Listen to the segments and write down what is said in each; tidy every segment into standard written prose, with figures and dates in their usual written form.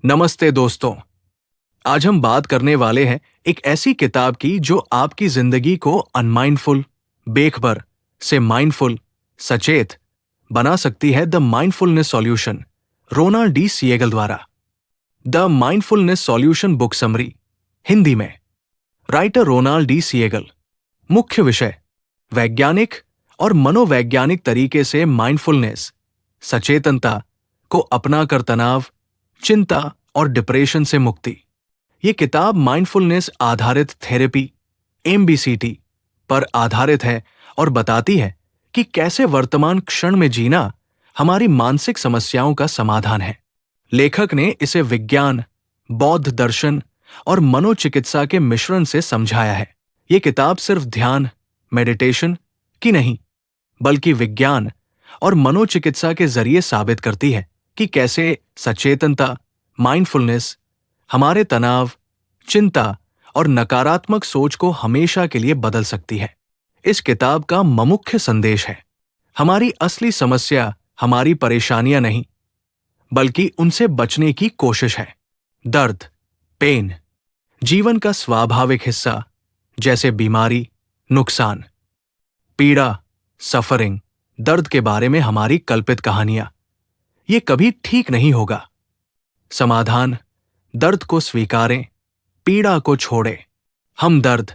नमस्ते दोस्तों। आज हम बात करने वाले हैं एक ऐसी किताब की जो आपकी जिंदगी को अनमाइंडफुल, बेखबर से माइंडफुल, सचेत बना सकती है। The mindfulness solution, Ronald D Siegel द्वारा। The mindfulness solution book summary, Hindi में। Writer Ronald D Siegel. मुख्य विषय: वैज्ञानिक और मनोवैज्ञानिक तरीके से माइंडफुलनेस, सचेतनता को अपनाकर तनाव, चिंता और डिप्रेशन से मुक्ति। ये किताब माइंडफुलनेस आधारित थेरेपी MBCT पर आधारित है और बताती है कि कैसे वर्तमान क्षण में जीना हमारी मानसिक समस्याओं का समाधान है। लेखक ने इसे विज्ञान, बौद्ध दर्शन और मनोचिकित्सा के मिश्रण से समझाया है। ये किताब सिर्फ ध्यान, मेडिटेशन की नहीं, बल्कि विज्ञान और मनोचिकित्सा के जरिए साबित करती है कि कैसे सचेतनता, माइंडफुलनेस हमारे तनाव, चिंता और नकारात्मक सोच को हमेशा के लिए बदल सकती है। इस किताब का मुख्य संदेश है: हमारी असली समस्या हमारी परेशानियां नहीं, बल्कि उनसे बचने की कोशिश है। दर्द, पेन जीवन का स्वाभाविक हिस्सा, जैसे बीमारी, नुकसान। पीड़ा, सफरिंग दर्द के बारे में हमारी कल्पित कहानियां। ये कभी ठीक नहीं होगा। समाधान: दर्द को स्वीकारें, पीड़ा को छोड़ें। हम दर्द,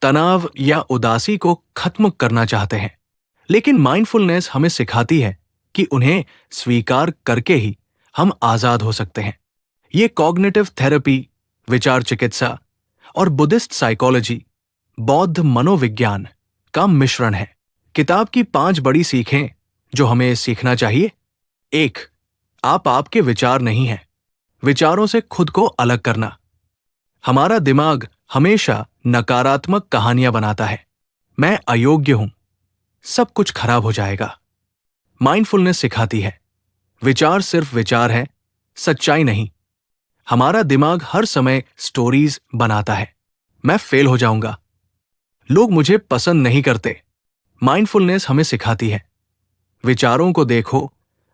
तनाव या उदासी को खत्म करना चाहते हैं, लेकिन माइंडफुलनेस हमें सिखाती है कि उन्हें स्वीकार करके ही हम आजाद हो सकते हैं। ये कॉग्निटिव थेरेपी, विचार चिकित्सा और बुद्धिस्ट साइकोलॉजी, बौद्ध मनोविज्ञान का मिश्रण है। किताब की 5 बड़ी सीखें जो हमें सीखना चाहिए। 1. आप आपके विचार नहीं हैं। विचारों से खुद को अलग करना। हमारा दिमाग हमेशा नकारात्मक कहानियां बनाता है। मैं अयोग्य हूं, सब कुछ खराब हो जाएगा। माइंडफुलनेस सिखाती है विचार सिर्फ विचार है, सच्चाई नहीं। हमारा दिमाग हर समय स्टोरीज बनाता है। मैं फेल हो जाऊंगा, लोग मुझे पसंद नहीं करते। माइंडफुलनेस हमें सिखाती है विचारों को देखो,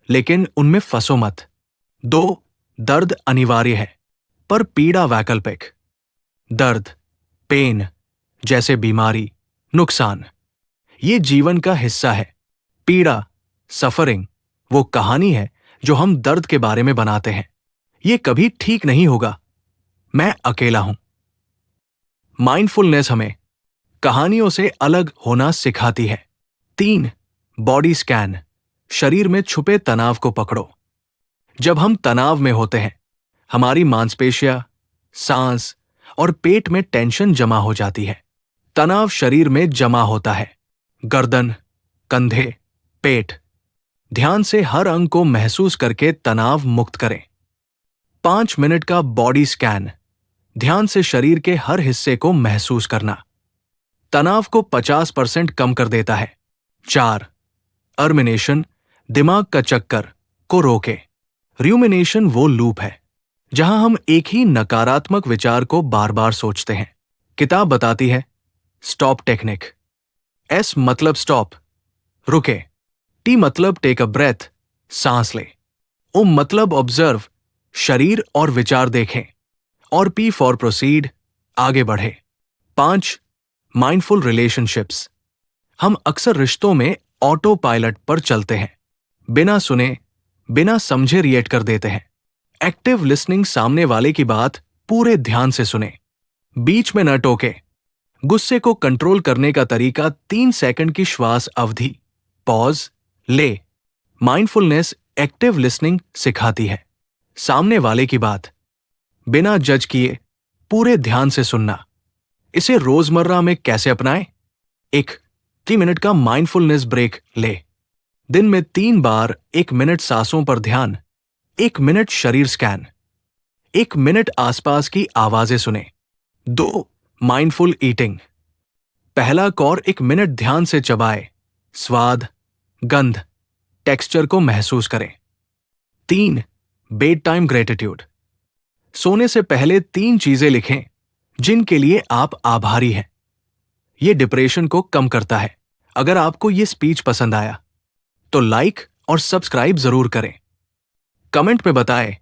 लेकिन उनमें फंसो मत। 2. दर्द अनिवार्य है, पर पीड़ा वैकल्पिक। दर्द, पेन जैसे बीमारी, नुकसान, ये जीवन का हिस्सा है। पीड़ा, सफरिंग वो कहानी है जो हम दर्द के बारे में बनाते हैं। ये कभी ठीक नहीं होगा, मैं अकेला हूं। माइंडफुलनेस हमें कहानियों से अलग होना सिखाती है। 3. बॉडी स्कैन, शरीर में छुपे तनाव को पकड़ो। जब हम तनाव में होते हैं, हमारी मांसपेशियां, सांस और पेट में टेंशन जमा हो जाती है। तनाव शरीर में जमा होता है: गर्दन, कंधे, पेट। ध्यान से हर अंग को महसूस करके तनाव मुक्त करें। 5 मिनट का बॉडी स्कैन, ध्यान से शरीर के हर हिस्से को महसूस करना, तनाव को 50% कम कर देता है। 4. अर्मिनेशन, दिमाग का चक्कर को रोके। र्यूमिनेशन वो लूप है जहां हम एक ही नकारात्मक विचार को बार बार सोचते हैं। किताब बताती है स्टॉप टेक्निक। S मतलब स्टॉप, रुके। T मतलब टेक अ ब्रेथ, सांस ले। O मतलब ऑब्जर्व, शरीर और विचार देखें। और P फॉर प्रोसीड, आगे बढ़े। 5. माइंडफुल रिलेशनशिप्स, हम अक्सर रिश्तों में ऑटो पायलट पर चलते हैं। बिना सुने, बिना समझे रिएक्ट कर देते हैं। एक्टिव लिसनिंग, सामने वाले की बात पूरे ध्यान से सुने, बीच में न टोके। गुस्से को कंट्रोल करने का तरीका 3 सेकंड की श्वास अवधि, पॉज, ले। माइंडफुलनेस एक्टिव लिसनिंग सिखाती है सामने वाले की बात बिना जज किए पूरे ध्यान से सुनना। इसे रोजमर्रा में कैसे अपनाएं? 1. 3 मिनट का माइंडफुलनेस ब्रेक ले। दिन में 3 बार 1 मिनट सांसों पर ध्यान, 1 मिनट शरीर स्कैन, 1 मिनट आसपास की आवाजें सुने। 2. माइंडफुल ईटिंग, पहला कौर 1 मिनट ध्यान से चबाए, स्वाद, गंध, टेक्सचर को महसूस करें। 3. बेड टाइम ग्रेटिट्यूड, सोने से पहले 3 चीजें लिखें जिनके लिए आप आभारी हैं। यह डिप्रेशन को कम करता है। अगर आपको यह स्पीच पसंद आया तो लाइक और सब्सक्राइब जरूर करें। कमेंट में बताएं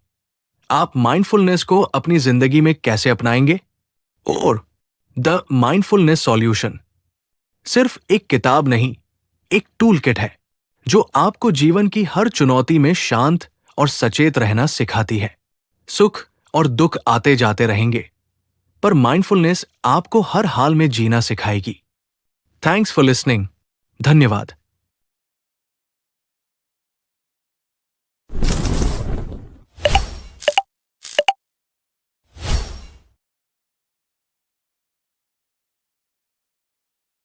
आप माइंडफुलनेस को अपनी जिंदगी में कैसे अपनाएंगे? और द माइंडफुलनेस सॉल्यूशन सिर्फ एक किताब नहीं, एक टूल किट है जो आपको जीवन की हर चुनौती में शांत और सचेत रहना सिखाती है। सुख और दुख आते जाते रहेंगे, पर माइंडफुलनेस आपको हर हाल में जीना सिखाएगी। Thanks for listening. धन्यवाद।